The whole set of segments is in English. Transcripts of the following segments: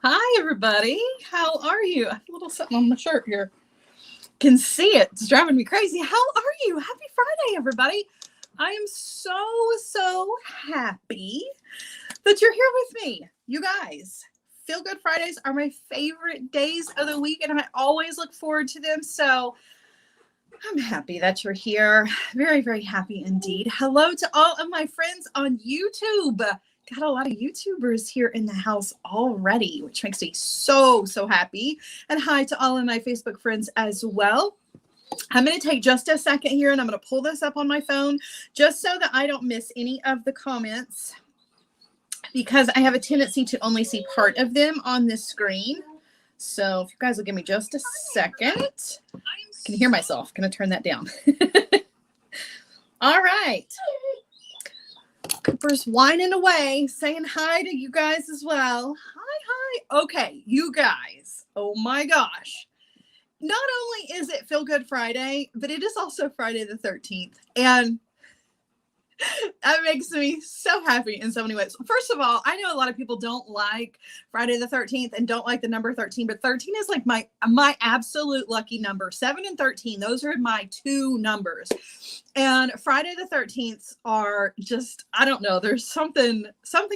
Hi, everybody. How are you? I have a little something on my shirt here. Can see it. It's driving me crazy. How are you? Happy Friday, everybody. I am so happy that you're here with me. You guys, Feel Good Fridays are my favorite days of the week, and I always look forward to them. So I'm happy that you're here. Very happy indeed. Hello to all of my friends on YouTube. Got a lot of YouTubers here in the house already, which makes me so happy. And hi to all of my Facebook friends as well. I'm going to take just a second here and I'm going to pull this up on my phone just so that I don't miss any of the comments, because I have a tendency to only see part of them on this screen. So if you guys will give me just a second. I can hear myself. Going to turn that down. All right. Cooper's whining away, saying hi to you guys as well. Hi. Okay, you guys. Oh my gosh. Not only is it Feel Good Friday, but it is also Friday the 13th. And that makes me so happy in so many ways. First of all, I know a lot of people don't like Friday the 13th and don't like the number 13, but 13 is like my absolute lucky number. 7 and 13, those are my two numbers. And Friday the 13th are just, I don't know, there's something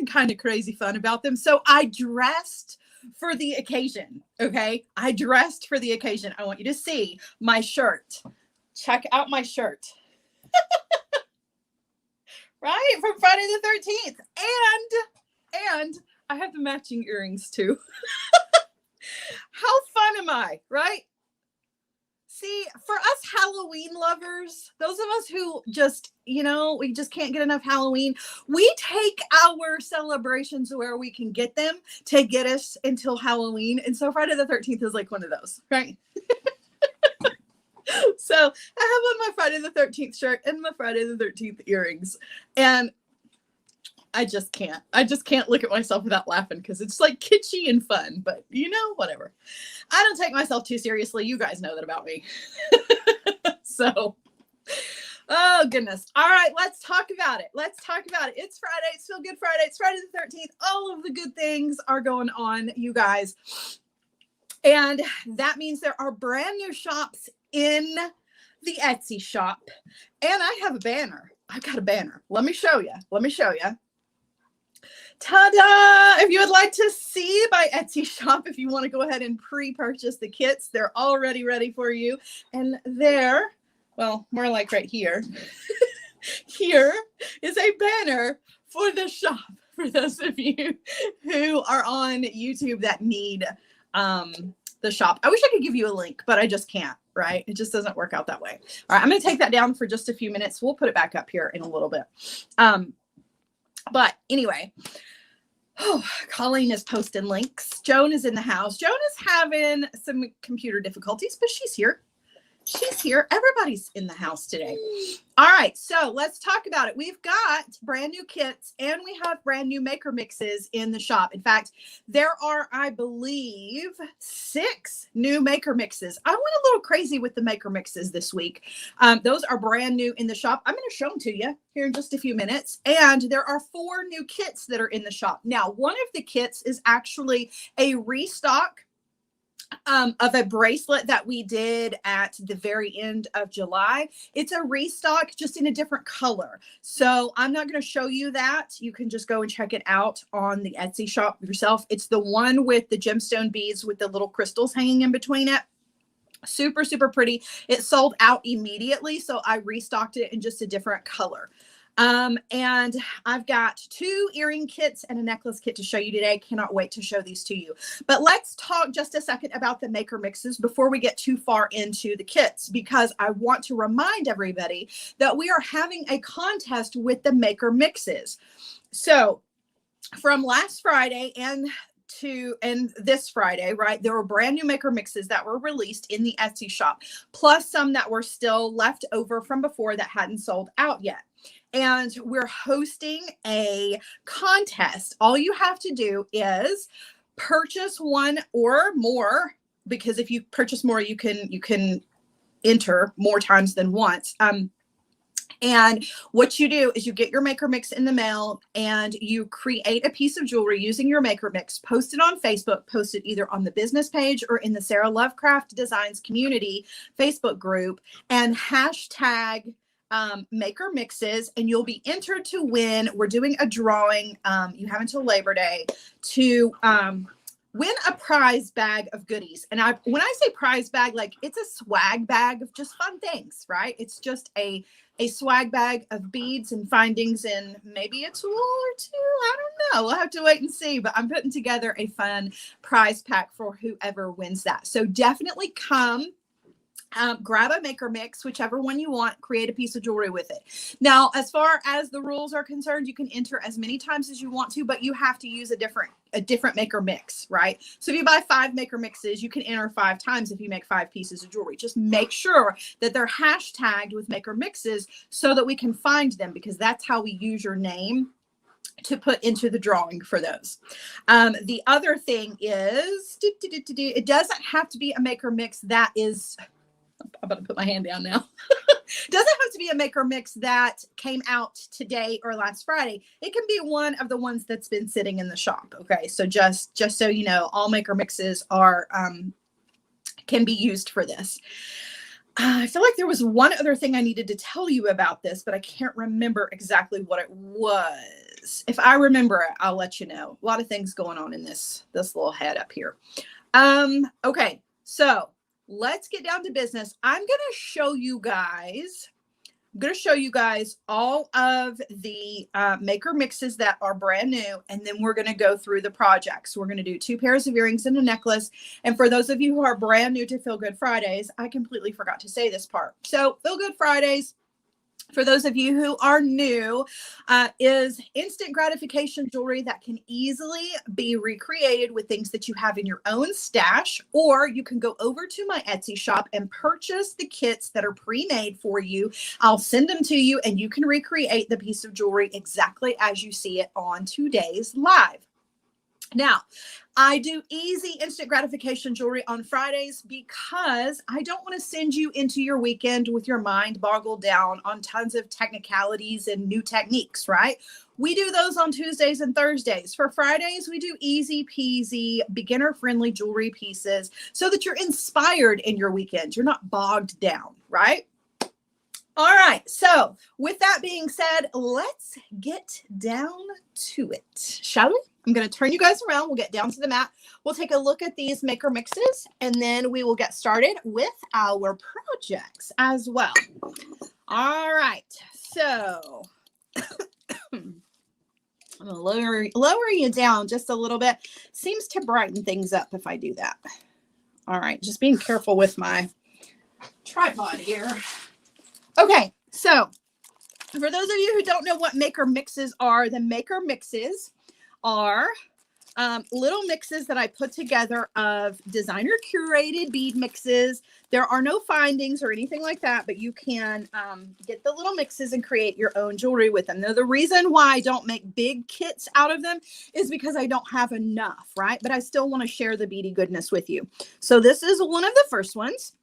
kind of crazy fun about them. So I dressed for the occasion, okay? I dressed for the occasion. I want you to see my shirt. Check out my shirt. Right? From Friday the 13th. And I have the matching earrings too. How fun am I, right? See, for us Halloween lovers, those of us who just, we just can't get enough Halloween, we take our celebrations where we can get them to get us until Halloween. And so Friday the 13th is like one of those, right? So I have on my Friday the 13th shirt and my Friday the 13th earrings. And I just can't look at myself without laughing, because it's like kitschy and fun, but whatever. I don't take myself too seriously. You guys know that about me. So, oh goodness. All right, let's talk about it. It's Friday. It's Feel Good Friday. It's Friday the 13th. All of the good things are going on, you guys. And that means there are brand new shops in the Etsy shop. And I have a banner. I've got a banner. Let me show you. Ta-da! If you would like to see my Etsy shop, if you want to go ahead and pre-purchase the kits, they're already ready for you. And there, well, more like right here, here is a banner for the shop for those of you who are on YouTube that need the shop. I wish I could give you a link, but I just can't, right? It just doesn't work out that way. All right, I'm going to take that down for just a few minutes. We'll put it back up here in a little bit. But anyway, Colleen is posting links. Joan is in the house. Joan is having some computer difficulties, but she's here. Everybody's in the house today. All right, so let's talk about it. We've got brand new kits and we have brand new maker mixes in the shop. In fact, there are, I believe, 6 new maker mixes. I went a little crazy with the maker mixes this week. Those are brand new in the shop. I'm going to show them to you here in just a few minutes. And there are 4 new kits that are in the shop. Now, one of the kits is actually a restock of a bracelet that we did at the very end of July. It's a restock, just in a different color. So I'm not going to show you that. You can just go and check it out on the Etsy shop yourself. It's the one with the gemstone beads with the little crystals hanging in between it. Super pretty. It sold out immediately, so I restocked it in just a different color. And I've got 2 earring kits and a necklace kit to show you today. Cannot wait to show these to you. But let's talk just a second about the maker mixes before we get too far into the kits, because I want to remind everybody that we are having a contest with the maker mixes. So from last Friday and this Friday, right, there were brand new maker mixes that were released in the Etsy shop, plus some that were still left over from before that hadn't sold out yet. And we're hosting a contest. All you have to do is purchase 1 or more, because if you purchase more, you can enter more times than once. And what you do is you get your maker mix in the mail and you create a piece of jewelry using your maker mix, post it on Facebook, post it either on the business page or in the Sarah Lovecraft Designs community Facebook group, and hashtag maker mixes, and you'll be entered to win. We're doing a drawing. You have until Labor Day to win a prize bag of goodies. And when I say prize bag, like it's a swag bag of just fun things, right? It's just a swag bag of beads and findings and maybe a tool or two. I don't know. We'll have to wait and see. But I'm putting together a fun prize pack for whoever wins that. So definitely come. Grab a maker mix, whichever one you want, create a piece of jewelry with it. Now, as far as the rules are concerned, you can enter as many times as you want to, but you have to use a different maker mix, right? So if you buy 5 maker mixes, you can enter 5 times if you make 5 pieces of jewelry. Just make sure that they're hashtagged with maker mixes so that we can find them, because that's how we use your name to put into the drawing for those. The other thing is, it doesn't have to be a maker mix that is... I'm about to put my hand down now. Doesn't have to be a maker mix that came out today or last Friday. It can be one of the ones that's been sitting in the shop. Okay, so just so you know, all maker mixes are can be used for this. I feel like there was one other thing I needed to tell you about this, but I can't remember exactly what it was. If I remember it, I'll let you know. A lot of things going on in this little head up here. Okay, so let's get down to business. I'm going to show you guys all of the maker mixes that are brand new, and then we're going to go through the projects. We're going to do 2 pairs of earrings and a necklace. And for those of you who are brand new to Feel Good Fridays, I completely forgot to say this part. So Feel Good Fridays, for those of you who are new, is instant gratification jewelry that can easily be recreated with things that you have in your own stash, or you can go over to my Etsy shop and purchase the kits that are pre-made for you. I'll send them to you and you can recreate the piece of jewelry exactly as you see it on today's live. Now, I do easy instant gratification jewelry on Fridays because I don't want to send you into your weekend with your mind boggled down on tons of technicalities and new techniques, right? We do those on Tuesdays and Thursdays. For Fridays, we do easy peasy, beginner-friendly jewelry pieces so that you're inspired in your weekend. You're not bogged down, right? All right. So with that being said, let's get down to it, shall we? I'm going to turn you guys around. We'll get down to the mat. We'll take a look at these maker mixes, and then we will get started with our projects as well. All right. So I'm going to lower you down just a little bit. Seems to brighten things up if I do that. All right. Just being careful with my tripod here. Okay. So for those of you who don't know what maker mixes are, the maker mixes are little mixes that I put together of designer curated bead mixes. There are no findings or anything like that, but you can get the little mixes and create your own jewelry with them. Now, the reason why I don't make big kits out of them is because I don't have enough, right? But I still want to share the beady goodness with you. So this is one of the first ones.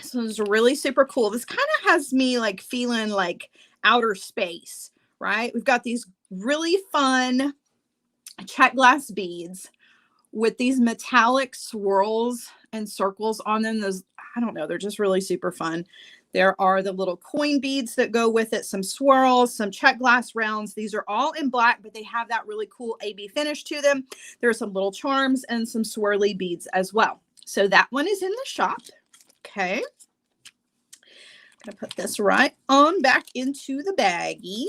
So it's really super cool. This kind of has me like feeling like outer space, right? We've got these really fun check glass beads with these metallic swirls and circles on them. Those, I don't know, they're just really super fun. There are the little coin beads that go with it, some swirls, some check glass rounds. These are all in black, but they have that really cool AB finish to them. There are some little charms and some swirly beads as well. So that one is in the shop. Okay. I'm going to put this right on back into the baggie.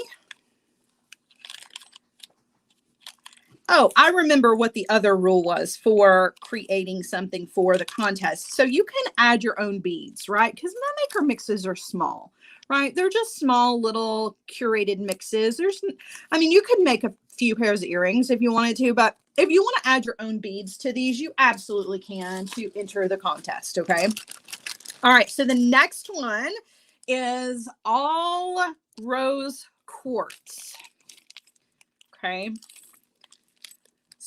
Oh, I remember what the other rule was for creating something for the contest. So you can add your own beads, right? Because my maker mixes are small, right? They're just small little curated mixes. I mean, you could make a few pairs of earrings if you wanted to, but if you want to add your own beads to these, you absolutely can to enter the contest, okay? All right, so the next one is all rose quartz, okay?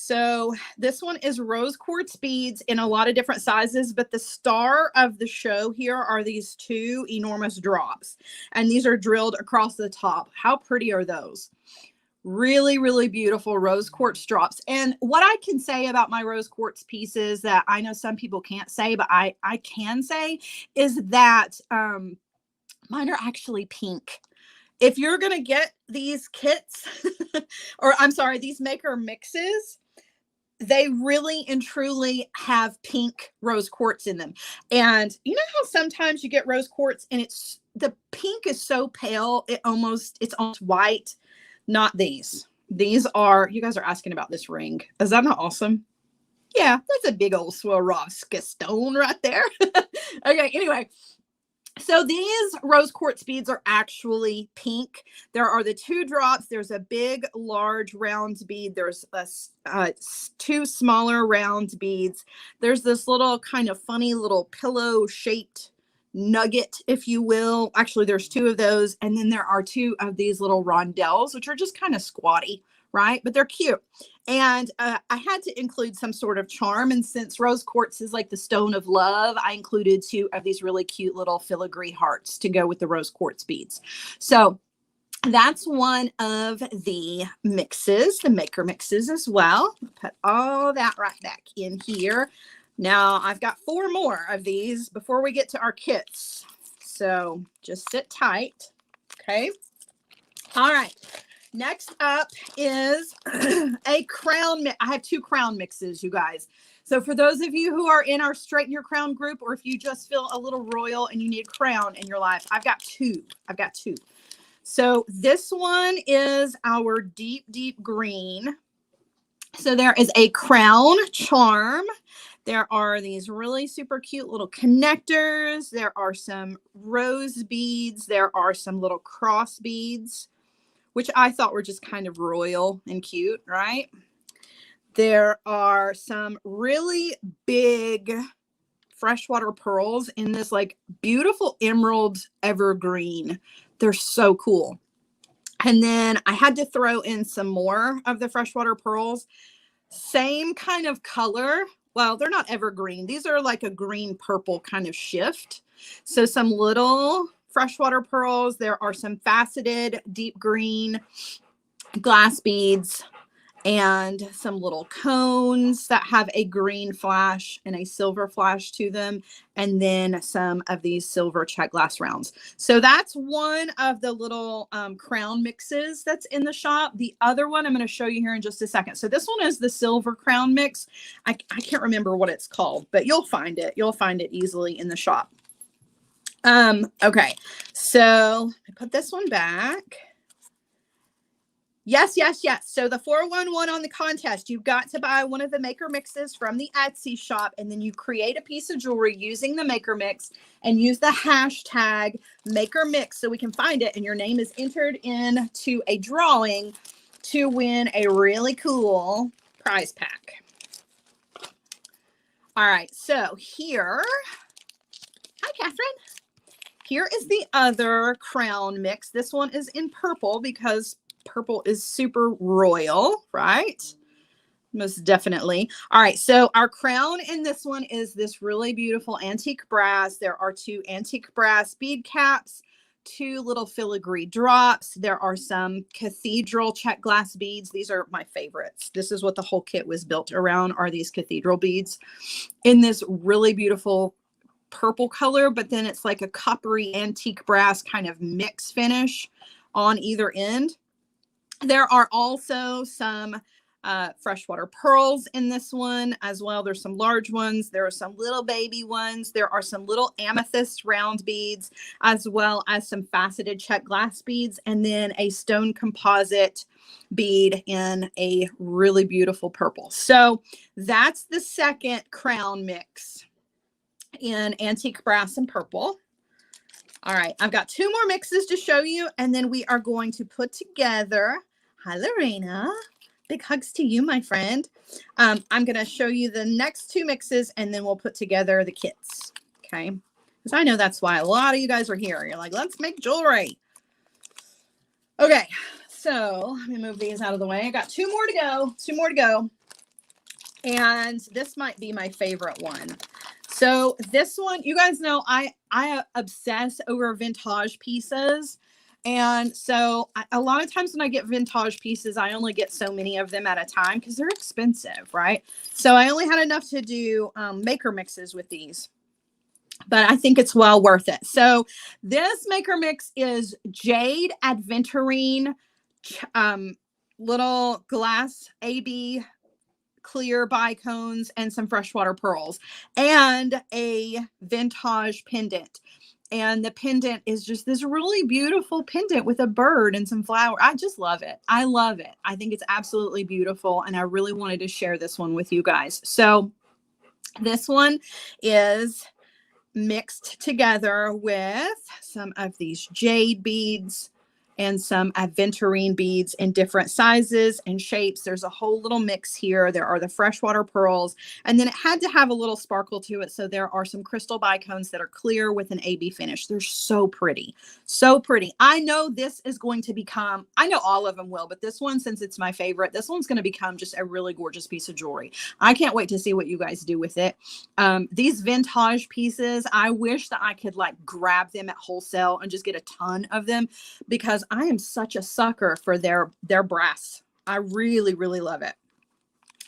So this one is rose quartz beads in a lot of different sizes, but the star of the show here are these two enormous drops, and these are drilled across the top. How pretty are those? Really, really beautiful rose quartz drops. And what I can say about my rose quartz pieces that I know some people can't say, but I can say is that mine are actually pink. If you're going to get these kits, or I'm sorry, these maker mixes, they really and truly have pink rose quartz in them. And you know how sometimes you get rose quartz and it's the pink is so pale, it's almost white. Not these. These are, you guys are asking about this ring. Is that not awesome? Yeah, that's a big old Swarovski stone right there. Okay, anyway. So these rose quartz beads are actually pink. There are the two drops. There's a big, large round bead. There's two smaller round beads. There's this little kind of funny little pillow shaped nugget, if you will. Actually, there's two of those. And then there are two of these little rondelles, which are just kind of squatty, right? But they're cute. And I had to include some sort of charm. And since rose quartz is like the stone of love, I included two of these really cute little filigree hearts to go with the rose quartz beads. So that's one of the mixes, the maker mixes as well. Put all that right back in here. Now I've got 4 more of these before we get to our kits. So just sit tight. Okay. All right. Next up is a crown. I have 2 crown mixes, you guys. So for those of you who are in our Straighten Your Crown group, or if you just feel a little royal and you need a crown in your life, I've got 2. So this one is our deep, deep green. So there is a crown charm. There are these really super cute little connectors. There are some rose beads. There are some little cross beads, which I thought were just kind of royal and cute, right? There are some really big freshwater pearls in this like beautiful emerald evergreen. They're so cool. And then I had to throw in some more of the freshwater pearls. Same kind of color. Well, they're not evergreen. These are like a green purple kind of shift. So some little freshwater pearls. There are some faceted deep green glass beads and some little cones that have a green flash and a silver flash to them. And then some of these silver check glass rounds. So that's one of the little crown mixes that's in the shop. The other one I'm going to show you here in just a second. So this one is the silver crown mix. I can't remember what it's called, but you'll find it. You'll find it easily in the shop. Okay, so I put this one back. Yes. So the 411 on the contest, you've got to buy one of the maker mixes from the Etsy shop, and then you create a piece of jewelry using the maker mix and use the hashtag maker mix so we can find it, and your name is entered into a drawing to win a really cool prize pack. All right, so here, hi, Catherine. Here is the other crown mix. This one is in purple because purple is super royal, right? Most definitely. All right, so our crown in this one is this really beautiful antique brass. There are 2 antique brass bead caps, 2 little filigree drops. There are some cathedral check glass beads. These are my favorites. This is what the whole kit was built around, are these cathedral beads in this really beautiful purple color, but then it's like a coppery antique brass kind of mix finish on either end. There are also some freshwater pearls in this one as well. There's some large ones. There are some little baby ones. There are some little amethyst round beads, as well as some faceted check glass beads, and then a stone composite bead in a really beautiful purple. So that's the second crown mix in antique brass and purple. All right, I've got 2 more mixes to show you, and then we are going to put together, hi Lorena, big hugs to you, my friend. I'm going to show you the next 2 mixes, and then we'll put together the kits, okay? Because I know that's why a lot of you guys are here. You're like, let's make jewelry. Okay, so let me move these out of the way. I got 2 more to go, 2 more to go. And this might be my favorite one. So this one, you guys know I obsess over vintage pieces. And so a lot of times when I get vintage pieces, I only get so many of them at a time because they're expensive, right? So I only had enough to do maker mixes with these, but I think it's well worth it. So this maker mix is Jade Adventurine, little glass AB clear bicones and some freshwater pearls and a vintage pendant. And the pendant is just this really beautiful pendant with a bird and some flower. I just love it. I love it. I think it's absolutely beautiful. And I really wanted to share this one with you guys. So this one is mixed together with some of these jade beads and some aventurine beads in different sizes and shapes. There's a whole little mix here. There are the freshwater pearls, and then it had to have a little sparkle to it. So there are some crystal bicones that are clear with an AB finish. They're so pretty. So pretty. I know this is going to become, I know all of them will, but this one, since it's my favorite, this one's going to become just a really gorgeous piece of jewelry. I can't wait to see what you guys do with it. These vintage pieces, I wish that I could like grab them at wholesale and just get a ton of them, because I am such a sucker for their brass. I really, really love it.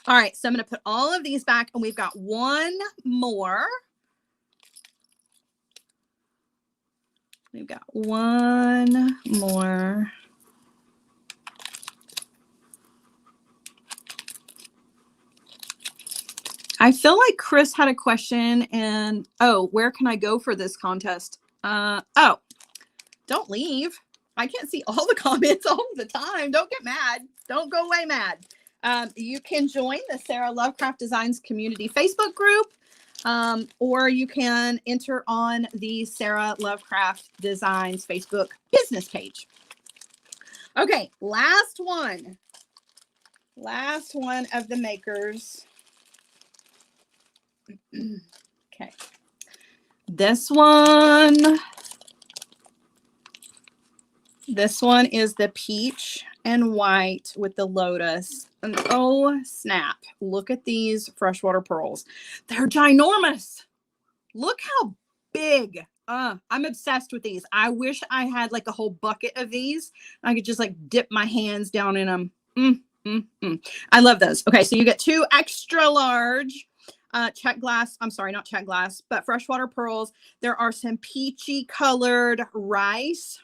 All right, so I'm going to put all of these back, and we've got one more. We've got one more. I feel like Chris had a question, and where can I go for this contest? Oh, don't leave. I can't see all the comments all the time. Don't get mad. Don't go away mad. You can join the Sara Lovecraft Designs community Facebook group, or you can enter on the Sara Lovecraft Designs Facebook business page. Okay, last one. Last one of the makers. Okay. This one is the peach and white with the lotus. And oh, snap. Look at these freshwater pearls. They're ginormous. Look how big. I'm obsessed with these. I wish I had like a whole bucket of these. I could just like dip my hands down in them. I love those. Okay, so you get 2 extra large check glass. I'm sorry, not check glass, but freshwater pearls. There are some peachy colored rice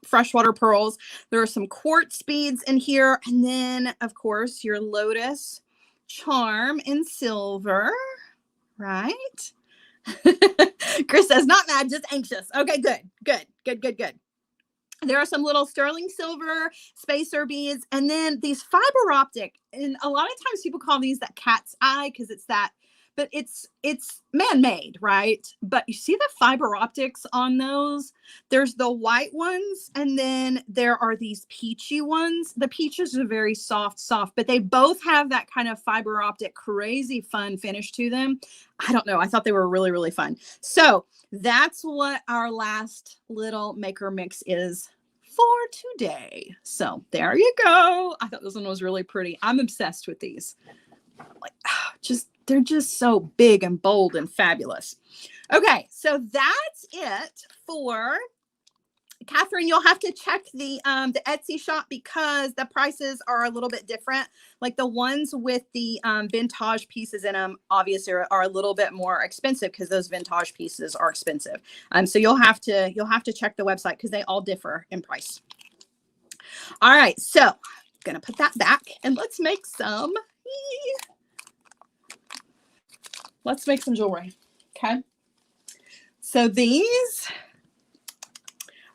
freshwater pearls. There are some quartz beads in here, and then of course your lotus charm in silver, right? Chris says not mad, just anxious. Okay, good. There are some little sterling silver spacer beads, and then these fiber optic, and a lot of times people call these that cat's eye because it's that, but it's man-made, right? But you see the fiber optics on those? There's the white ones, and then there are these peachy ones. The peaches are very soft, but they both have that kind of fiber optic, crazy fun finish to them. I don't know. I thought they were really, really fun. So that's what our last little maker mix is for today. So there you go. I thought this one was really pretty. I'm obsessed with these. Like, they're just so big and bold and fabulous. Okay, so that's it for Catherine. You'll have to check the Etsy shop because the prices are a little bit different. Like the ones with the vintage pieces in them, obviously are a little bit more expensive because those vintage pieces are expensive. So you'll have to check the website because they all differ in price. All right, so I'm gonna put that back and let's make some. Let's make some jewelry. Okay. So these,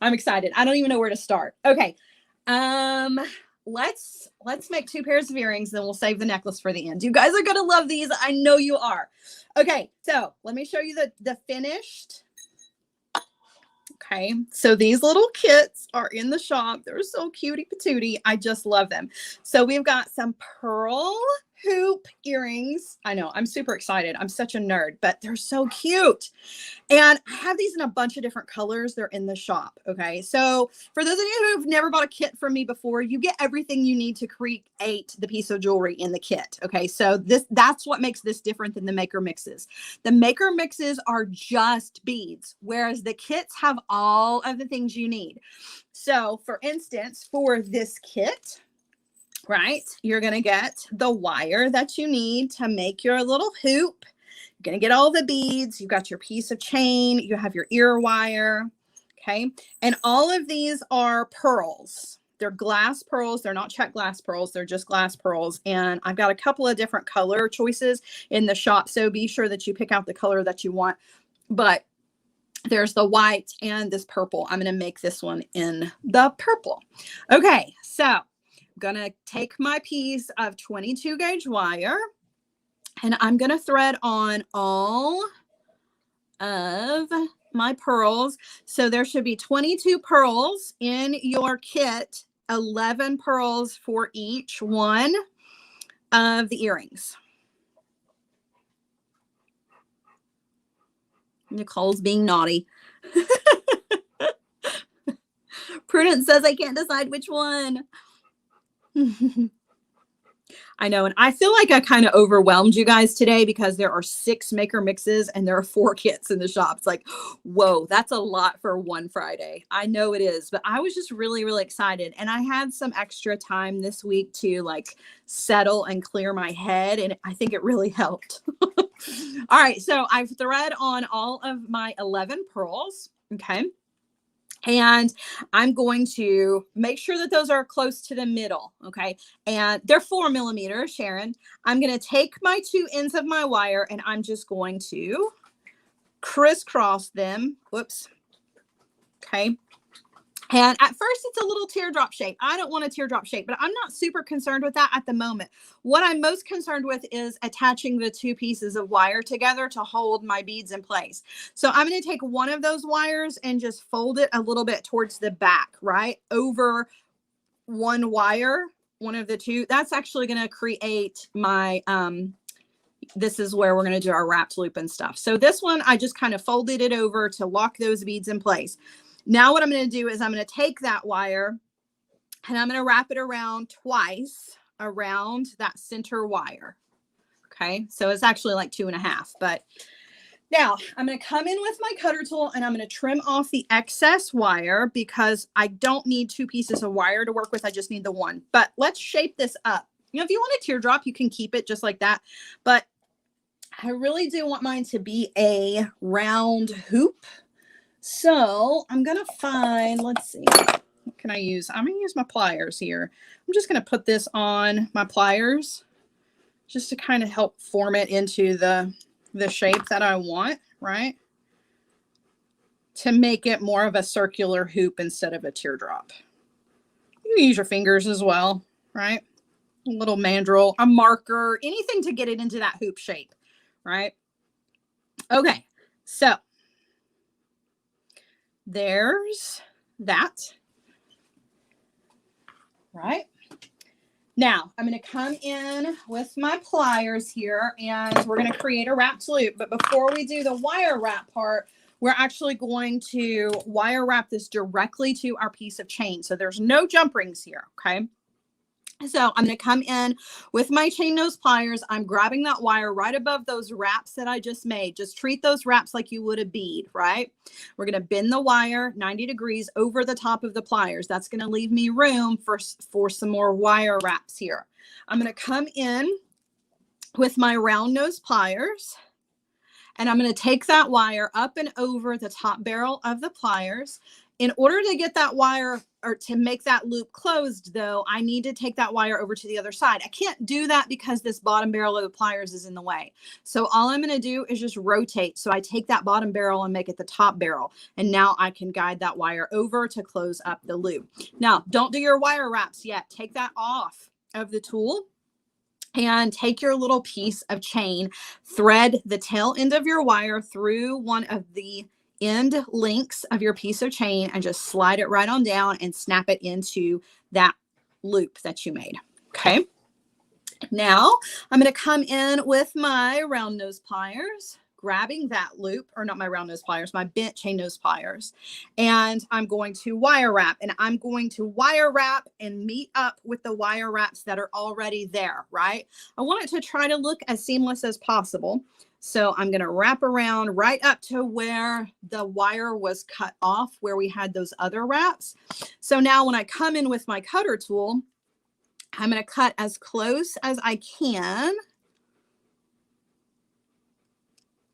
I'm excited. I don't even know where to start. Okay. Let's make 2 pairs of earrings, then we'll save the necklace for the end. You guys are gonna love these. I know you are. Okay, so let me show you the finished. Okay, so these little kits are in the shop. They're so cutie patootie. I just love them. So we've got some pearl hoop earrings. I know, I'm super excited. I'm such a nerd, but they're so cute. And I have these in a bunch of different colors. They're in the shop. Okay. So for those of you who've never bought a kit from me before, you get everything you need to create the piece of jewelry in the kit. Okay. So that's what makes this different than the maker mixes. The maker mixes are just beads, whereas the kits have all of the things you need. So for instance, for this kit, right, you're going to get the wire that you need to make your little hoop. You're going to get all the beads. You've got your piece of chain. You have your ear wire. Okay. And all of these are pearls. They're glass pearls. They're not check glass pearls. They're just glass pearls. And I've got a couple of different color choices in the shop. So be sure that you pick out the color that you want. But there's the white and this purple. I'm going to make this one in the purple. Okay. So I'm going to take my piece of 22 gauge wire and I'm going to thread on all of my pearls. So there should be 22 pearls in your kit, 11 pearls for each one of the earrings. Nicole's being naughty. Prudence says, I can't decide which one. I know. And I feel like I kind of overwhelmed you guys today because there are 6 maker mixes and there are 4 kits in the shop. It's like, whoa, that's a lot for one Friday. I know it is, but I was just really, really excited. And I had some extra time this week to like settle and clear my head. And I think it really helped. All right. So I've thread on all of my 11 pearls. Okay. And I'm going to make sure that those are close to the middle. Okay. And they're 4 millimeters, Sharon. I'm going to take my 2 ends of my wire and I'm just going to crisscross them. Whoops. Okay. And at first it's a little teardrop shape. I don't want a teardrop shape, but I'm not super concerned with that at the moment. What I'm most concerned with is attaching the 2 pieces of wire together to hold my beads in place. So I'm going to take one of those wires and just fold it a little bit towards the back, right? Over one wire, one of the 2. That's actually going to create my, this is where we're going to do our wrapped loop and stuff. So this one, I just kind of folded it over to lock those beads in place. Now what I'm going to do is I'm going to take that wire and I'm going to wrap it around twice around that center wire. Okay. So it's actually like 2.5, but now I'm going to come in with my cutter tool and I'm going to trim off the excess wire because I don't need 2 pieces of wire to work with. I just need the one, but let's shape this up. You know, if you want a teardrop, you can keep it just like that, but I really do want mine to be a round hoop. So I'm going to find, let's see, what can I use? I'm going to use my pliers here. I'm just going to put this on my pliers just to kind of help form it into the shape that I want, right? To make it more of a circular hoop instead of a teardrop. You can use your fingers as well, right? A little mandrel, a marker, anything to get it into that hoop shape, right? Okay, so there's that. Right. Now I'm going to come in with my pliers here and we're going to create a wrapped loop. But before we do the wire wrap part, we're actually going to wire wrap this directly to our piece of chain. So there's no jump rings here. Okay. So I'm going to come in with my chain nose pliers. I'm grabbing that wire right above those wraps that I just made. Just treat those wraps like you would a bead, right? We're going to bend the wire 90 degrees over the top of the pliers. That's going to leave me room for some more wire wraps here. I'm going to come in with my round nose pliers and I'm going to take that wire up and over the top barrel of the pliers. In order to get that wire or to make that loop closed, though, I need to take that wire over to the other side. I can't do that because this bottom barrel of the pliers is in the way. So all I'm going to do is just rotate. So I take that bottom barrel and make it the top barrel. And now I can guide that wire over to close up the loop. Now, don't do your wire wraps yet. Take that off of the tool. And take your little piece of chain, thread the tail end of your wire through one of the end links of your piece of chain and just slide it right on down and snap it into that loop that you made. Okay. Now I'm going to come in with my round nose pliers, grabbing that loop, or not my round nose pliers, my bent chain nose pliers. And I'm going to wire wrap, and I'm going to wire wrap and meet up with the wire wraps that are already there, right? I want it to try to look as seamless as possible. So I'm going to wrap around right up to where the wire was cut off, where we had those other wraps. So now when I come in with my cutter tool, I'm going to cut as close as I can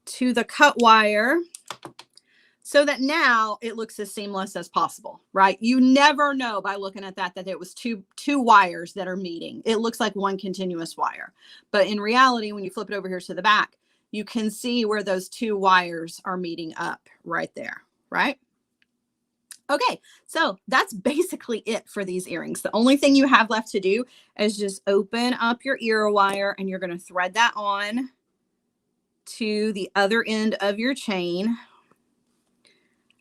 to the cut wire so that now it looks as seamless as possible, right? You never know by looking at that it was two wires that are meeting. It looks like one continuous wire. But in reality, when you flip it over here to the back, you can see where those two wires are meeting up right there, right? Okay, so that's basically it for these earrings. The only thing you have left to do is just open up your ear wire, and you're going to thread that on to the other end of your chain.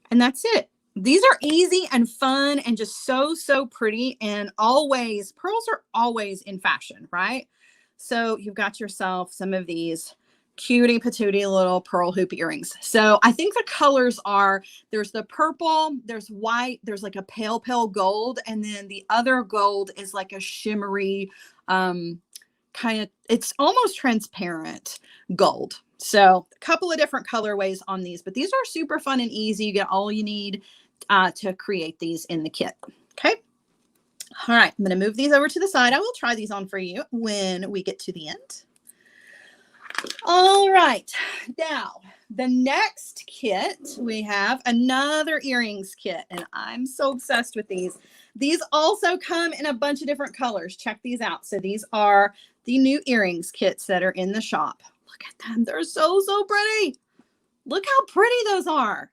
And that's it. These are easy and fun and just so pretty, and always, pearls are always in fashion, right? So you've got yourself some of these cutie patootie little pearl hoop earrings. So I think the colors are, there's the purple, there's white, there's like a pale gold, and then the other gold is like a shimmery kind of, it's almost transparent gold. So a couple of different colorways on these, but these are super fun and easy. You get all you need to create these in the kit. Okay. All right. I'm going to move these over to the side. I will try these on for you when we get to the end. All right, now the next kit, we have another earrings kit, and I'm so obsessed with these. These also come in a bunch of different colors. Check these out. So these are the new earrings kits that are in the shop. Look at them. They're so pretty. Look how pretty those are.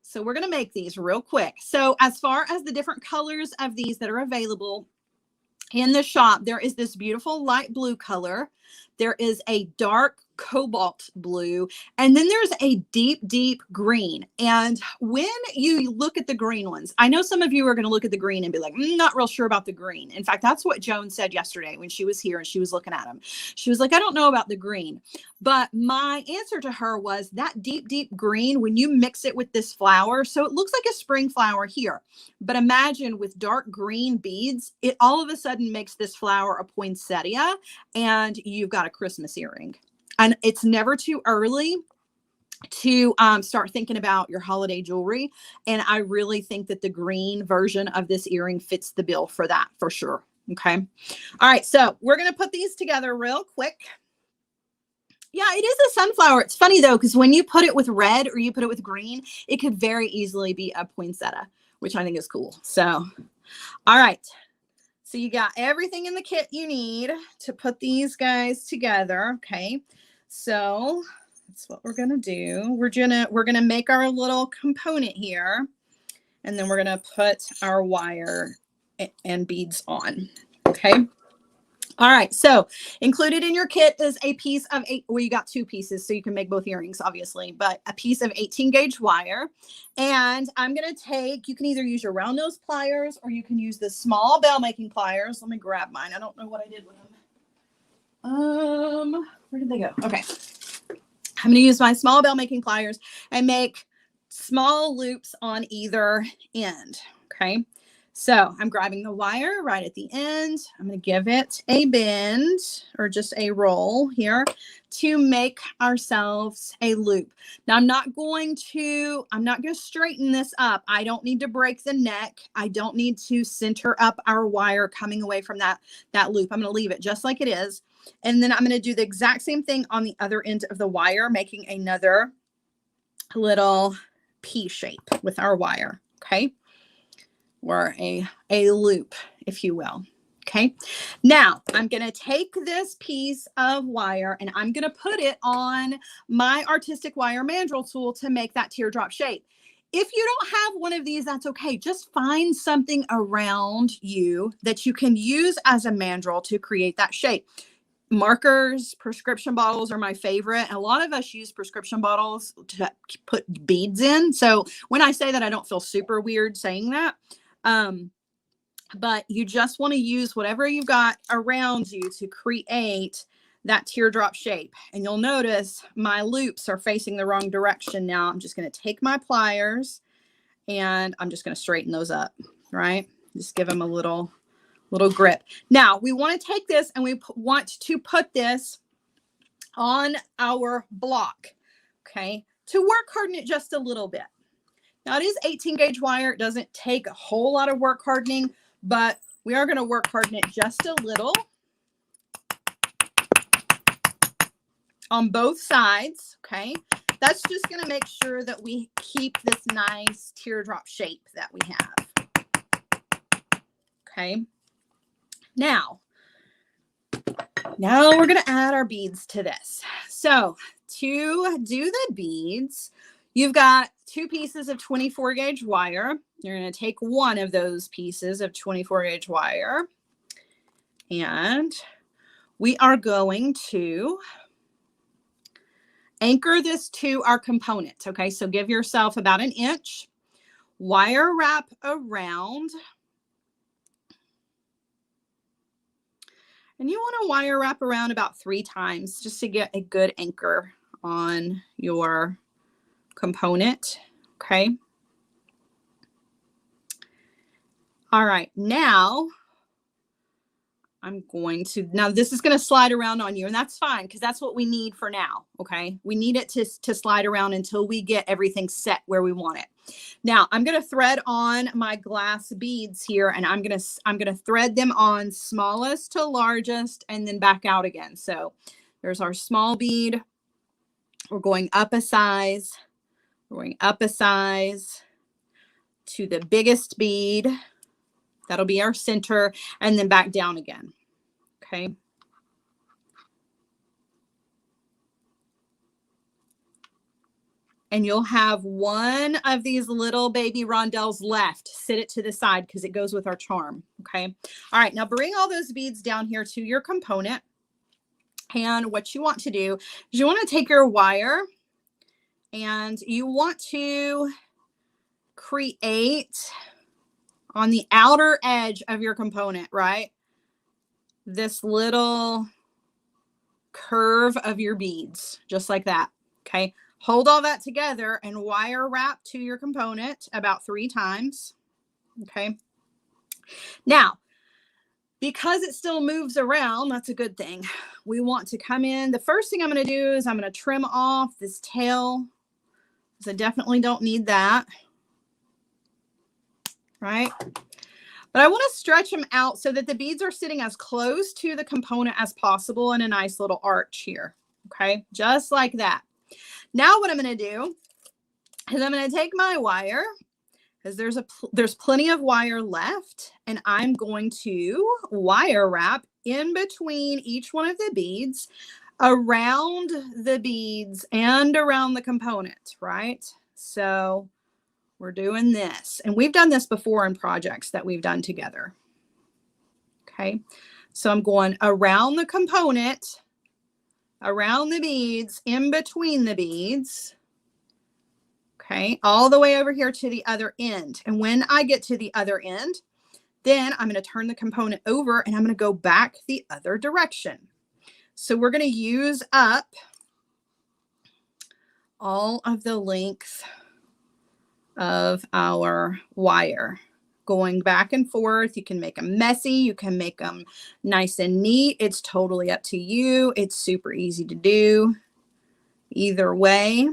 So we're going to make these real quick. So as far as the different colors of these that are available in the shop, there is this beautiful light blue color. There is a dark cobalt blue, and then there's a deep green. And when you look at the green ones, I know some of you are going to look at the green and be like, not real sure about the green. In fact, that's what Joan said yesterday when she was here and she was looking at them. She was like, I don't know about the green. But my answer to her was that deep green, when you mix it with this flower, so it looks like a spring flower here, but imagine with dark green beads, it all of a sudden makes this flower a poinsettia, and you've got a Christmas earring. And it's never too early to start thinking about your holiday jewelry. And I really think that the green version of this earring fits the bill for that, for sure. Okay. All right. So we're going to put these together real quick. Yeah, it is a sunflower. It's funny though, because when you put it with red or you put it with green, it could very easily be a poinsettia, which I think is cool. So, all right. So you got everything in the kit you need to put these guys together. Okay. So that's what we're going to do. We're going to make our little component here, and then we're going to put our wire and beads on. Okay. All right. So included in your kit is a piece of well, you got two pieces, so you can make both earrings, obviously, but a piece of 18 gauge wire. And I'm going to take, you can either use your round nose pliers or you can use the small bell making pliers. Let me grab mine. I don't know what I did with them. Where did they go? Okay. I'm going to use my small bell making pliers and make small loops on either end. Okay. So I'm grabbing the wire right at the end. I'm going to give it a bend or just a roll here to make ourselves a loop. Now I'm not going to straighten this up. I don't need to break the neck. I don't need to center up our wire coming away from that loop. I'm going to leave it just like it is. And then I'm going to do the exact same thing on the other end of the wire, making another little P shape with our wire. Okay. Or a loop, if you will. Okay. Now I'm going to take this piece of wire and I'm going to put it on my artistic wire mandrel tool to make that teardrop shape. If you don't have one of these, that's okay. Just find something around you that you can use as a mandrel to create that shape. Markers, prescription bottles are my favorite. A lot of us use prescription bottles to put beads in. So when I say that, I don't feel super weird saying that. but you just want to use whatever you've got around you to create that teardrop shape. And you'll notice my loops are facing the wrong direction now. I'm just going to take my pliers and I'm just going to straighten those up, right? Just give them a little grip. Now we want to take this and we want to put this on our block, okay, to work harden it just a little bit. Now it is 18 gauge wire. It doesn't take a whole lot of work hardening, but we are going to work harden it just a little on both sides, okay? That's just going to make sure that we keep this nice teardrop shape that we have, okay? Now we're going to add our beads to this. So to do the beads, you've got 2 pieces of 24 gauge wire. You're going to take one of those pieces of 24 gauge wire and we are going to anchor this to our component. Okay, so give yourself about 1 inch, wire wrap around, and you want to wire wrap around about 3 times just to get a good anchor on your component. Okay. All right, now this is going to slide around on you, and that's fine because that's what we need for now. Okay. We need it to slide around until we get everything set where we want it. Now I'm going to thread on my glass beads here, and I'm going to thread them on smallest to largest and then back out again. So there's our small bead. We're going up a size. We're going up a size to the biggest bead. That'll be our center, and then back down again. Okay. And you'll have one of these little baby rondelles left. Sit it to the side because it goes with our charm. Okay. All right. Now bring all those beads down here to your component. And what you want to do is you want to take your wire and you want to create on the outer edge of your component, right? This little curve of your beads, just like that. Okay. Hold all that together and wire wrap to your component about 3 times. Okay. Now, because it still moves around, that's a good thing. We want to come in. The first thing I'm going to do is I'm going to trim off this tail because I definitely don't need that. Right? But I want to stretch them out so that the beads are sitting as close to the component as possible in a nice little arch here. Okay, just like that. Now what I'm going to do is I'm going to take my wire because there's plenty of wire left, and I'm going to wire wrap in between each one of the beads, around the beads and around the component, right? So we're doing this, and we've done this before in projects that we've done together. Okay, so I'm going around the component, around the beads, in between the beads. Okay, all the way over here to the other end. And when I get to the other end, then I'm going to turn the component over and I'm going to go back the other direction. So we're going to use up all of the length of our wire, going back and forth. You can make them messy. You can make them nice and neat. It's totally up to you. It's super easy to do either way.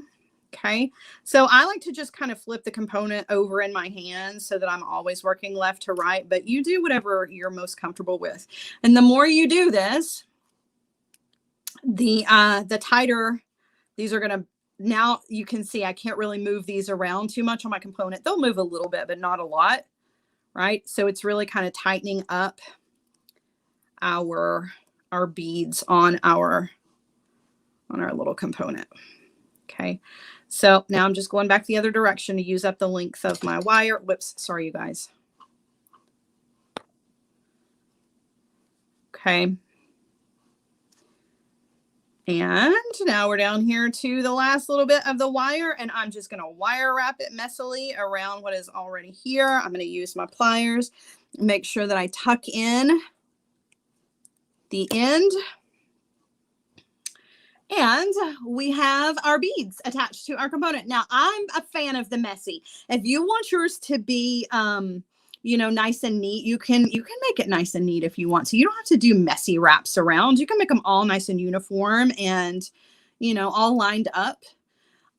Okay. So I like to just kind of flip the component over in my hands so that I'm always working left to right, but you do whatever you're most comfortable with. And the more you do this, the tighter these are going to. Now you can see I can't really move these around too much on my component. They'll move a little bit, but not a lot, right? So it's really kind of tightening up our beads on our little component. Okay. So now I'm just going back the other direction to use up the length of my wire. Whoops. Sorry, you guys. Okay. And now we're down here to the last little bit of the wire, and I'm just going to wire wrap it messily around what is already here. I'm going to use my pliers Make sure that I tuck in the end. And we have our beads attached to our component. Now, I'm a fan of the messy. If you want yours to be, you know, nice and neat, you can make it nice and neat if you want to. You don't have to do messy wraps around. You can make them all nice and uniform and, you know, all lined up.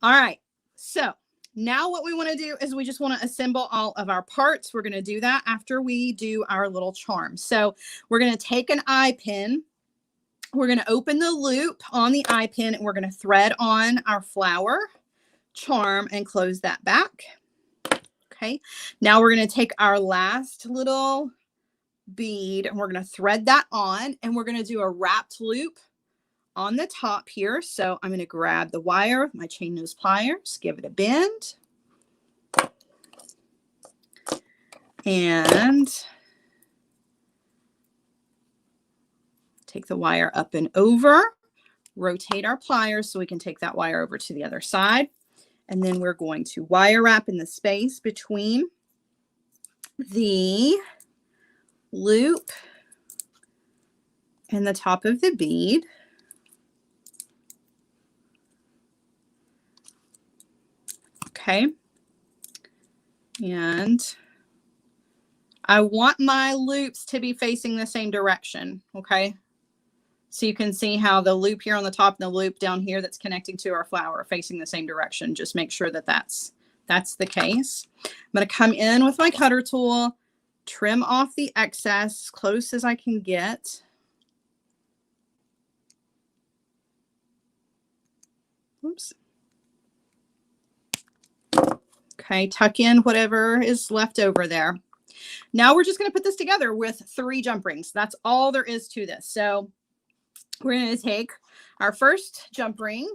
All right. So now what we want to do is we just want to assemble all of our parts. We're going to do that after we do our little charm. So we're going to take an eye pin. We're going to open the loop on the eye pin and we're going to thread on our flower charm and close that back. Okay. Now we're going to take our last little bead and we're going to thread that on and we're going to do a wrapped loop on the top here. So I'm going to grab the wire with my chain nose pliers, give it a bend. And take the wire up and over, rotate our pliers so we can take that wire over to the other side. And then we're going to wire wrap in the space between the loop and the top of the bead. Okay. And I want my loops to be facing the same direction. Okay. So you can see how the loop here on the top and the loop down here that's connecting to our flower are facing the same direction. Just make sure that that's the case. I'm going to come in with my cutter tool, trim off the excess as close as I can get. Oops. Okay, tuck in whatever is left over there. Now we're just going to put this together with 3 jump rings. That's all there is to this. So we're going to take our first jump ring.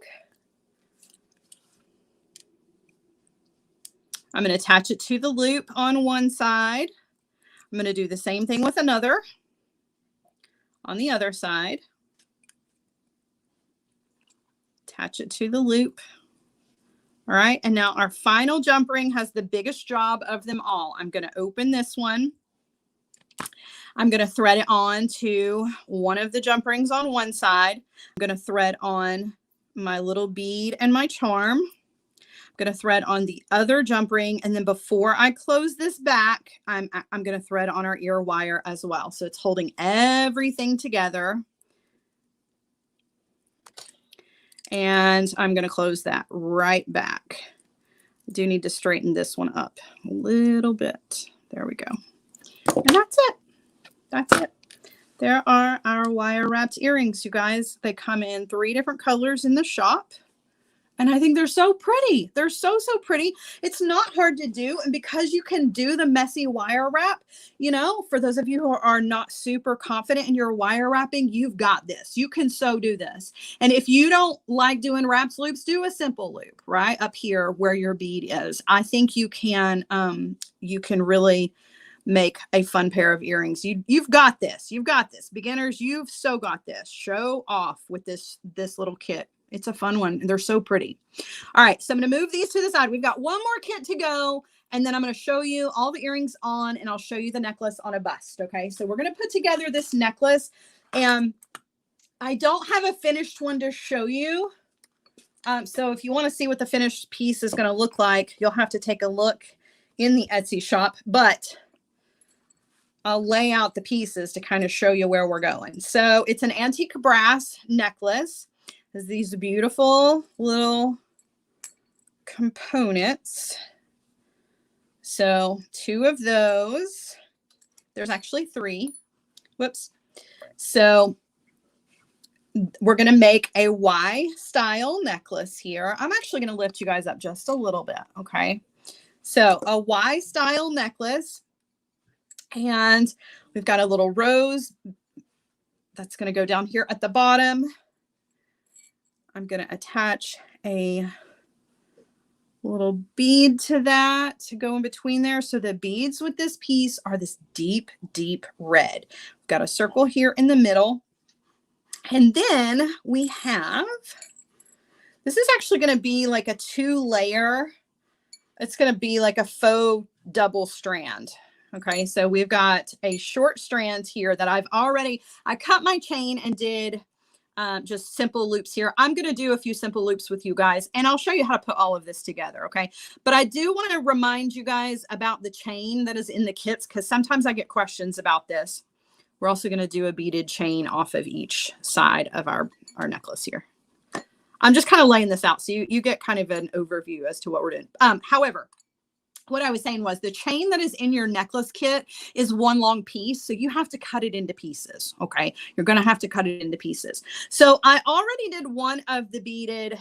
I'm going to attach it to the loop on one side. I'm going to do the same thing with another on the other side. Attach it to the loop. All right, and now our final jump ring has the biggest job of them all. I'm going to open this one. I'm going to thread it on to one of the jump rings on one side. I'm going to thread on my little bead and my charm. I'm going to thread on the other jump ring, and then before I close this back, I'm going to thread on our ear wire as well. So it's holding everything together. And I'm going to close that right back. I do need to straighten this one up a little bit. There we go. And that's it. That's it. There are our wire wrapped earrings, you guys. They come in 3 different colors in the shop. And I think they're so pretty. They're so pretty. It's not hard to do. And because you can do the messy wire wrap, you know, for those of you who are not super confident in your wire wrapping, you've got this. You can so do this. And if you don't like doing wraps loops, do a simple loop right up here where your bead is. I think you can really make a fun pair of earrings. You've got this. You've got this. Beginners, you've so got this. Show off with this little kit. It's a fun one. They're so pretty. All right. So I'm going to move these to the side. We've got one more kit to go. And then I'm going to show you all the earrings on, and I'll show you the necklace on a bust. Okay. So we're going to put together this necklace, and I don't have a finished one to show you. So if you want to see what the finished piece is going to look like, you'll have to take a look in the Etsy shop, but I'll lay out the pieces to kind of show you where we're going. So it's an antique brass necklace. There's these beautiful little components. So 2 of those. There's actually 3. Whoops. So we're going to make a Y style necklace here. I'm actually going to lift you guys up just a little bit. Okay. So a Y style necklace. And we've got a little rose that's going to go down here at the bottom. I'm going to attach a little bead to that to go in between there. So the beads with this piece are this deep, deep red. We've got a circle here in the middle. And then we have, this is actually going to be like a 2-layer. It's going to be like a faux double strand. Okay, so we've got a short strand here that I cut my chain and did just simple loops here. I'm going to do a few simple loops with you guys, and I'll show you how to put all of this together. Okay, but I do want to remind you guys about the chain that is in the kits, because sometimes I get questions about this. We're also going to do a beaded chain off of each side of our necklace here. I'm just kind of laying this out so you get kind of an overview as to what we're doing. However, what I was saying was the chain that is in your necklace kit is one long piece. So you have to cut it into pieces. Okay. You're going to have to cut it into pieces. So I already did one of the beaded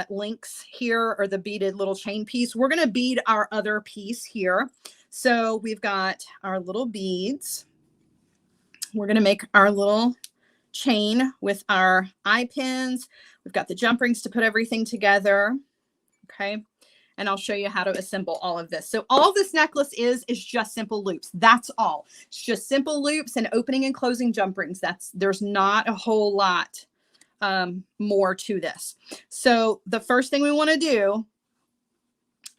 links here, or the beaded little chain piece. We're going to bead our other piece here. So we've got our little beads. We're going to make our little chain with our eye pins. We've got the jump rings to put everything together. Okay. And I'll show you how to assemble all of this. So all this necklace is just simple loops. That's all. It's just simple loops and opening and closing jump rings. There's not a whole lot more to this. So the first thing we want to do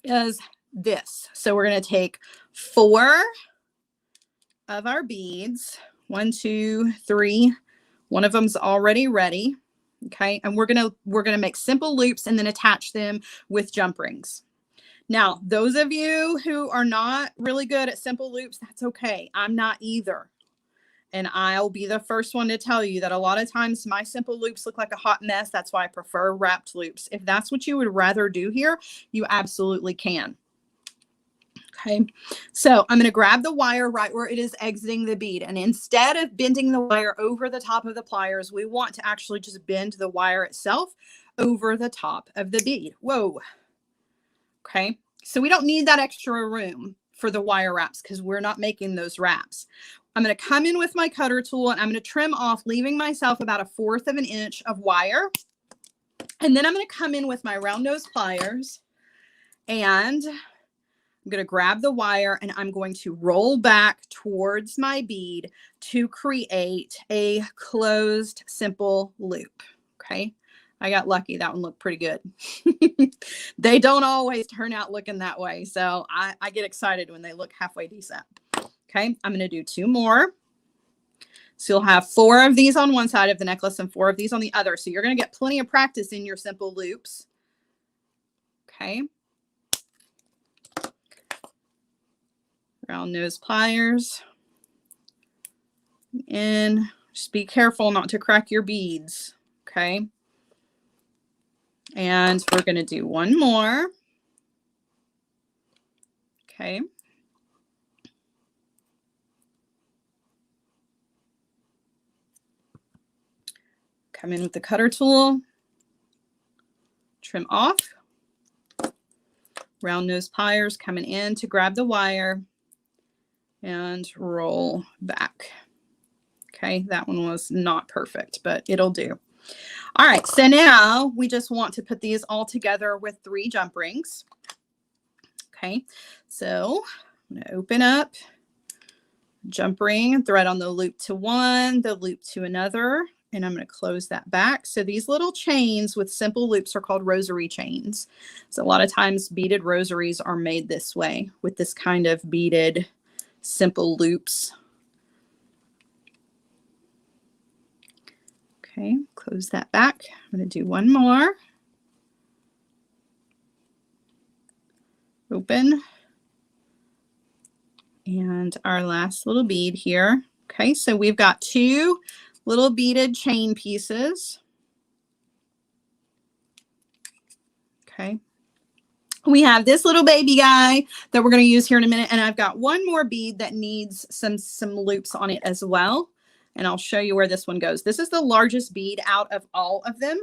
is this. So we're going to take 4 of our beads. 1, 2, 3. One of them's already ready. Okay. And we're going to make simple loops and then attach them with jump rings. Now, those of you who are not really good at simple loops, that's okay. I'm not either. And I'll be the first one to tell you that a lot of times my simple loops look like a hot mess. That's why I prefer wrapped loops. If that's what you would rather do here, you absolutely can. Okay, so I'm going to grab the wire right where it is exiting the bead. And instead of bending the wire over the top of the pliers, we want to actually just bend the wire itself over the top of the bead. Whoa. Okay, so we don't need that extra room for the wire wraps because we're not making those wraps. I'm going to come in with my cutter tool and I'm going to trim off, leaving myself about 1/4 of an inch of wire. And then I'm going to come in with my round nose pliers and I'm going to grab the wire and I'm going to roll back towards my bead to create a closed simple loop. Okay. I got lucky. That one looked pretty good. They don't always turn out looking that way. So I get excited when they look halfway decent. Okay. I'm going to do 2 more. So you'll have 4 of these on one side of the necklace and 4 of these on the other. So you're going to get plenty of practice in your simple loops. Okay. Round nose pliers. And just be careful not to crack your beads. Okay. And we're going to do 1 more. Okay. Come in with the cutter tool. Trim off. Round nose pliers coming in to grab the wire and roll back. Okay, that one was not perfect, but it'll do. All right, so now we just want to put these all together with 3 jump rings. Okay, so I'm going to open up, jump ring, thread on the loop to one, the loop to another, and I'm going to close that back. So these little chains with simple loops are called rosary chains. So a lot of times beaded rosaries are made this way with this kind of beaded simple loops. Okay, close that back. I'm going to do 1 more. Open. And our last little bead here. Okay, so we've got 2 little beaded chain pieces. Okay. We have this little baby guy that we're going to use here in a minute. And I've got 1 more bead that needs some loops on it as well. And I'll show you where this one goes. This is the largest bead out of all of them.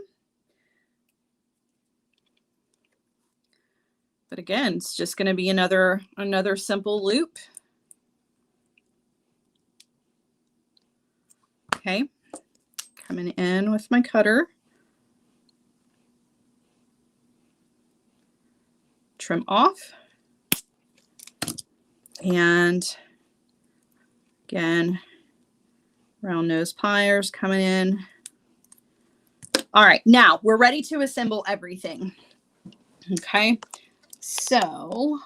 But again, it's just going to be another simple loop. Okay, coming in with my cutter. Trim off. And again, round nose pliers coming in. All right, now we're ready to assemble everything. Okay, so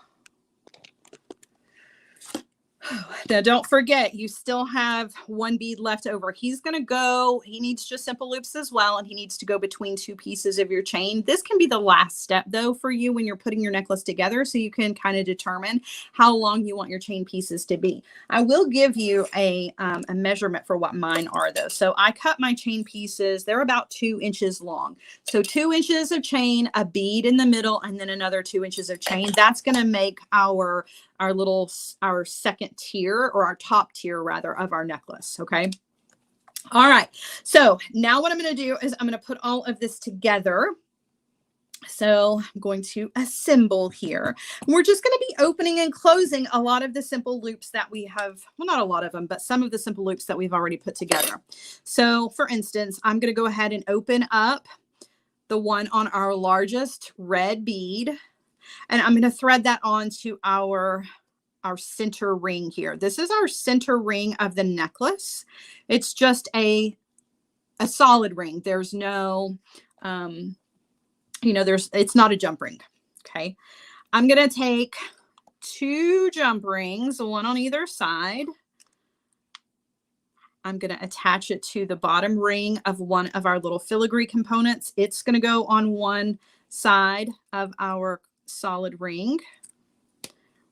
Now, don't forget, you still have one bead left over. He's going to go, he needs just simple loops as well, and he needs to go between two pieces of your chain. This can be the last step, though, for you when you're putting your necklace together, so you can kind of determine how long you want your chain pieces to be. I will give you a measurement for what mine are, though. So I cut my chain pieces. They're about 2 inches long. So 2 inches of chain, a bead in the middle, and then another 2 inches of chain. That's going to make our second tier, or our top tier rather, of our necklace. Okay. All right. So now what I'm going to do is I'm going to put all of this together. So I'm going to assemble here. We're just going to be opening and closing a lot of the simple loops that we have. Well, not a lot of them, but some of the simple loops that we've already put together. So for instance, I'm going to go ahead and open up the one on our largest red bead. And I'm going to thread that onto our center ring here. This is our center ring of the necklace. It's just a solid ring. There's no, it's not a jump ring. Okay. I'm going to take 2 jump rings, one on either side. I'm going to attach it to the bottom ring of one of our little filigree components. It's going to go on one side of our solid ring,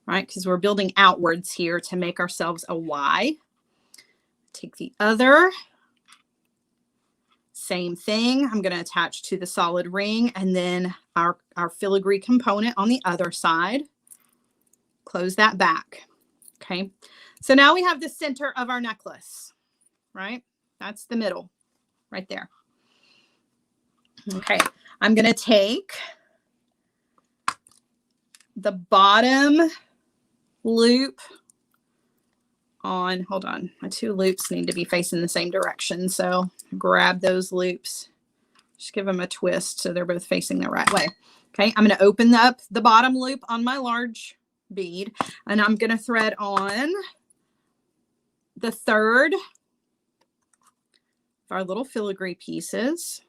right? Because we're building outwards here to make ourselves a Y. Take the other, same thing. I'm going to attach to the solid ring, and then our filigree component on the other side. Close that back. Okay. So now we have the center of our necklace, right? That's the middle right there. Okay. I'm going to take the bottom loop on, hold on, my 2 loops need to be facing the same direction. So grab those loops, just give them a twist so they're both facing the right way. Okay, I'm going to open up the bottom loop on my large bead, and I'm going to thread on the third of our little filigree pieces.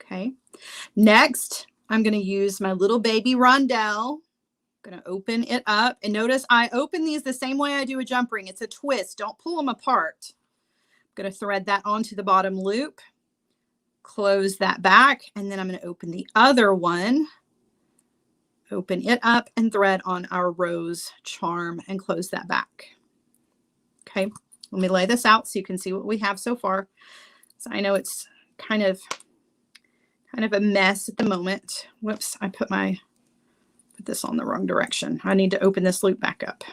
Okay, next I'm going to use my little baby rondelle. I'm going to open it up, and notice I open these the same way I do a jump ring. It's a twist. Don't pull them apart. I'm going to thread that onto the bottom loop, close that back, and then I'm going to open the other one, open it up, and thread on our rose charm and close that back. Okay, let me lay this out so you can see what we have so far. So I know it's kind of a mess at the moment. Whoops, I put this on the wrong direction. I need to open this loop back up.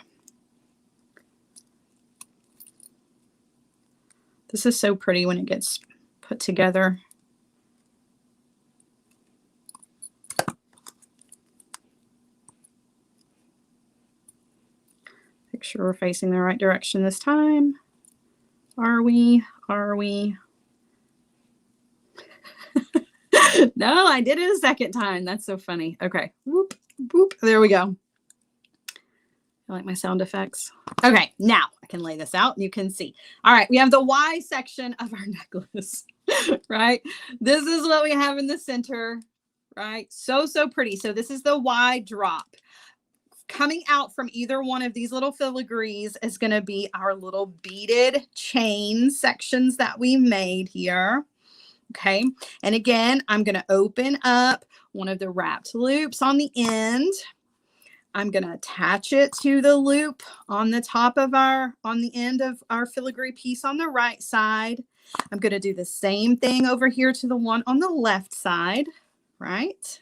This is so pretty when it gets put together. Make sure we're facing the right direction this time. Are we? No, I did it a second time. That's so funny. Okay. Whoop, whoop. There we go. I like my sound effects. Okay, now I can lay this out and you can see. All right, we have the Y section of our necklace, right? This is what we have in the center, right? So pretty. So this is the Y drop. Coming out from either one of these little filigrees is going to be our little beaded chain sections that we made here. Okay, and again, I'm going to open up one of the wrapped loops on the end. I'm going to attach it to the loop on the top of on the end of our filigree piece on the right side. I'm going to do the same thing over here to the one on the left side, right?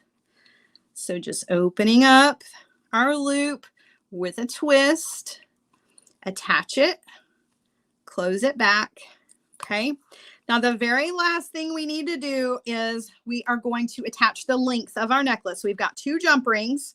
So just opening up our loop with a twist, attach it, close it back, okay? Now, the very last thing we need to do is we are going to attach the length of our necklace. We've got 2 jump rings.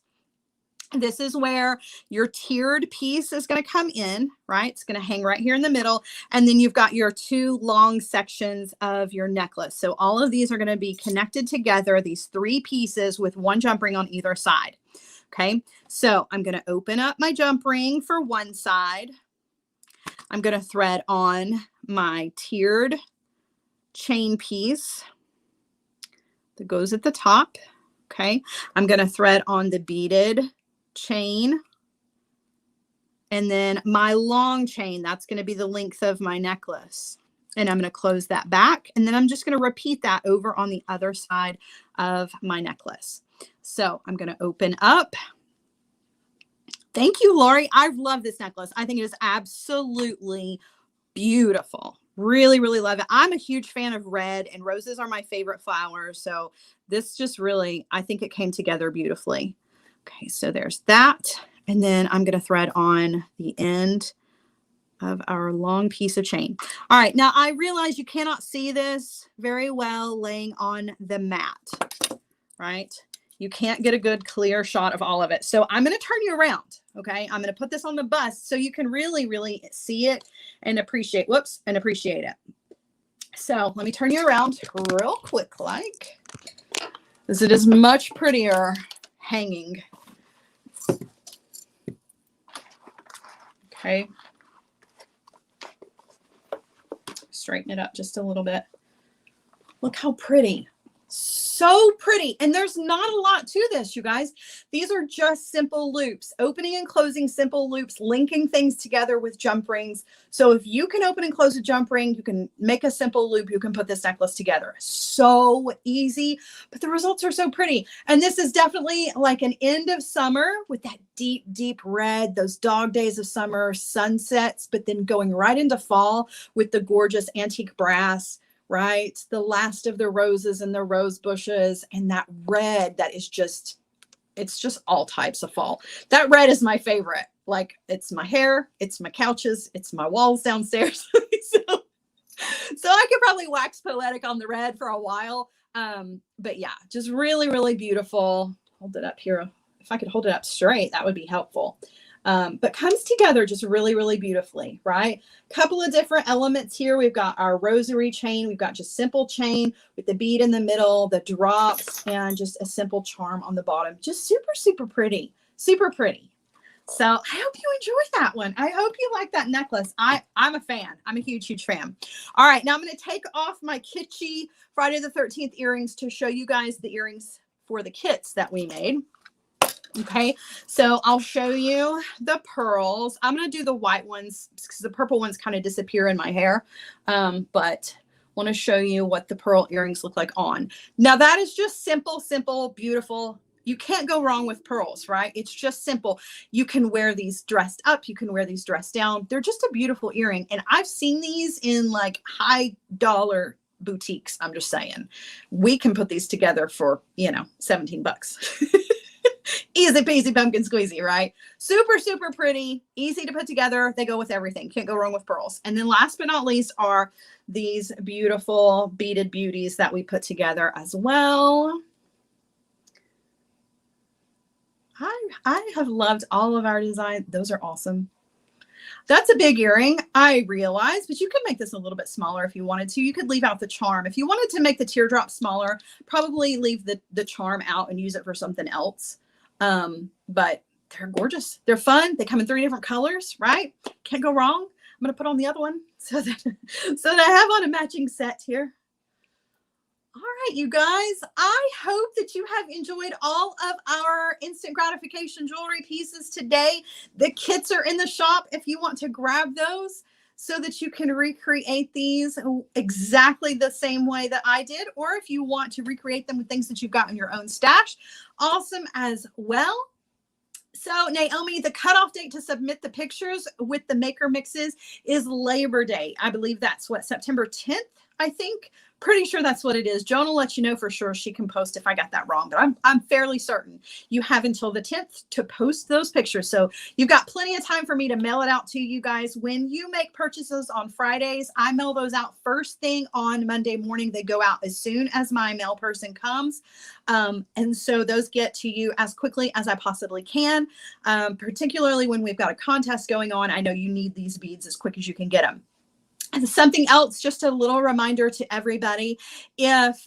This is where your tiered piece is going to come in, right? It's going to hang right here in the middle. And then you've got your 2 long sections of your necklace. So all of these are going to be connected together, these 3 pieces with 1 jump ring on either side. Okay, so I'm going to open up my jump ring for one side. I'm going to thread on my tiered chain piece that goes at the top. Okay, I'm going to thread on the beaded chain And then my long chain, that's going to be the length of my necklace. And I'm going to close that back. And then I'm just going to repeat that over on the other side of my necklace. So I'm going to open up. Thank you, Lori. I love this necklace. I think it is absolutely beautiful. Really, really love it. I'm a huge fan of red, and roses are my favorite flowers. So this just really, I think it came together beautifully. Okay, so there's that. And then I'm going to thread on the end of our long piece of chain. All right, now I realize you cannot see this very well laying on the mat, right? You can't get a good clear shot of all of it. So I'm going to turn you around, okay? I'm going to put this on the bust so you can really, really see it and appreciate, and appreciate it. So let me turn you around real quick, like, because it is much prettier hanging. Okay. Straighten it up just a little bit. Look how pretty. So pretty. And there's not a lot to this, you guys. These are just simple loops, opening and closing simple loops, linking things together with jump rings. So if you can open and close a jump ring, you can make a simple loop, you can put this necklace together. So easy, but the results are so pretty. And this is definitely like an end of summer with that deep, deep red, those dog days of summer, sunsets, but then going right into fall with the gorgeous antique brass, right? The last of the roses and the rose bushes, and that red that is just, it's just all types of fall. That red is my favorite. Like, it's my hair, it's my couches, it's my walls downstairs. So I could probably wax poetic on the red for a while. But yeah, just really, really beautiful. Hold it up here. If I could hold it up straight, that would be helpful. But comes together just really, really beautifully, right? Couple of different elements here. We've got our rosary chain. We've got just simple chain with the bead in the middle, the drops, and just a simple charm on the bottom. Just super, super pretty, super pretty. So I hope you enjoyed that one. I hope you like that necklace. I'm a fan. I'm a huge, huge fan. All right, now I'm going to take off my kitschy Friday the 13th earrings to show you guys the earrings for the kits that we made. Okay, so I'll show you the pearls. I'm going to do the white ones because the purple ones kind of disappear in my hair. But want to show you what the pearl earrings look like on. Now that is just simple, simple, beautiful. You can't go wrong with pearls, right? It's just simple. You can wear these dressed up. You can wear these dressed down. They're just a beautiful earring. And I've seen these in like high dollar boutiques. I'm just saying, we can put these together for, you know, 17 bucks. Easy peasy pumpkin squeezy, right? Super, super pretty, easy to put together. They go with everything. Can't go wrong with pearls. And then last but not least are these beautiful beaded beauties that we put together as well. I have loved all of our designs. Those are awesome. That's a big earring, I realize, but you could make this a little bit smaller if you wanted to. You could leave out the charm. If you wanted to make the teardrop smaller, probably leave the charm out and use it for something else. But they're gorgeous. They're fun. They come in 3 different colors, right? Can't go wrong. I'm going to put on the other one so that I have on a matching set here. All right, you guys, I hope that you have enjoyed all of our instant gratification jewelry pieces today. The kits are in the shop if you want to grab those so that you can recreate these exactly the same way that I did, or if you want to recreate them with things that you've got in your own stash, awesome as well. So Naomi, the cutoff date to submit the pictures with the maker mixes is Labor Day. I believe that's what, September 10th, I think. Pretty sure that's what it is. Joan will let you know for sure. She can post if I got that wrong, but I'm fairly certain you have until the 10th to post those pictures. So you've got plenty of time for me to mail it out to you guys. When you make purchases on Fridays, I mail those out first thing on Monday morning. They go out as soon as my mail person comes. And so those get to you as quickly as I possibly can, particularly when we've got a contest going on. I know you need these beads as quick as you can get them. And something else, just a little reminder to everybody, if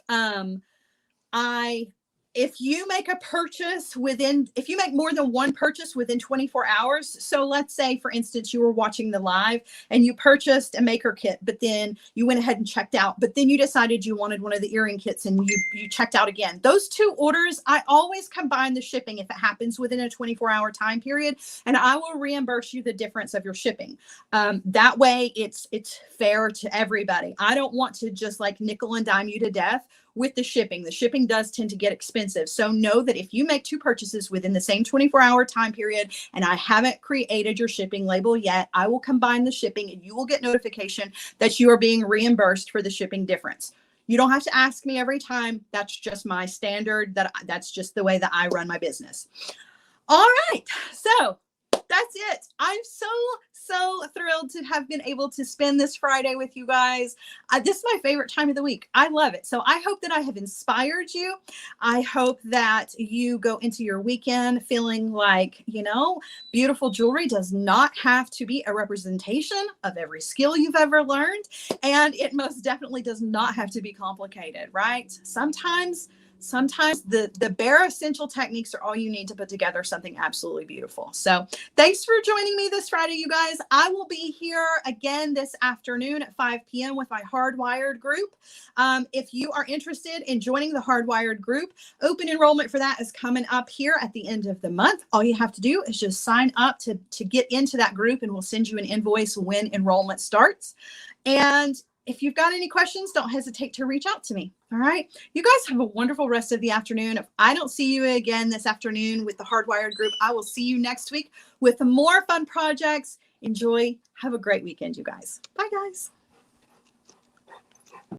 I if you make a purchase if you make more than one purchase within 24 hours, so let's say, for instance, you were watching the live and you purchased a maker kit, but then you went ahead and checked out, but then you decided you wanted one of the earring kits and you checked out again. Those two orders, I always combine the shipping if it happens within a 24-hour time period, and I will reimburse you the difference of your shipping. That way it's fair to everybody. I don't want to just like nickel and dime you to death with the shipping. The shipping does tend to get expensive. So know that if you make two purchases within the same 24-hour time period and I haven't created your shipping label yet, I will combine the shipping and you will get notification that you are being reimbursed for the shipping difference. You don't have to ask me every time. That's just my standard. That's just the way that I run my business. All right. So that's it. I'm so thrilled to have been able to spend this Friday with you guys. This is my favorite time of the week. I love it. So I hope that I have inspired you. I hope that you go into your weekend feeling like, beautiful jewelry does not have to be a representation of every skill you've ever learned. And it most definitely does not have to be complicated, right? Sometimes the bare essential techniques are all you need to put together something absolutely beautiful. So thanks for joining me this Friday, you guys. I will be here again this afternoon at 5 p.m. with my Hardwired group. If you are interested in joining the Hardwired group, open enrollment for that is coming up here at the end of the month. All you have to do is just sign up to get into that group, and we'll send you an invoice when enrollment starts. And if you've got any questions, don't hesitate to reach out to me. All right. You guys have a wonderful rest of the afternoon. If I don't see you again this afternoon with the Hardwired group, I will see you next week with more fun projects. Enjoy. Have a great weekend, you guys. Bye, guys.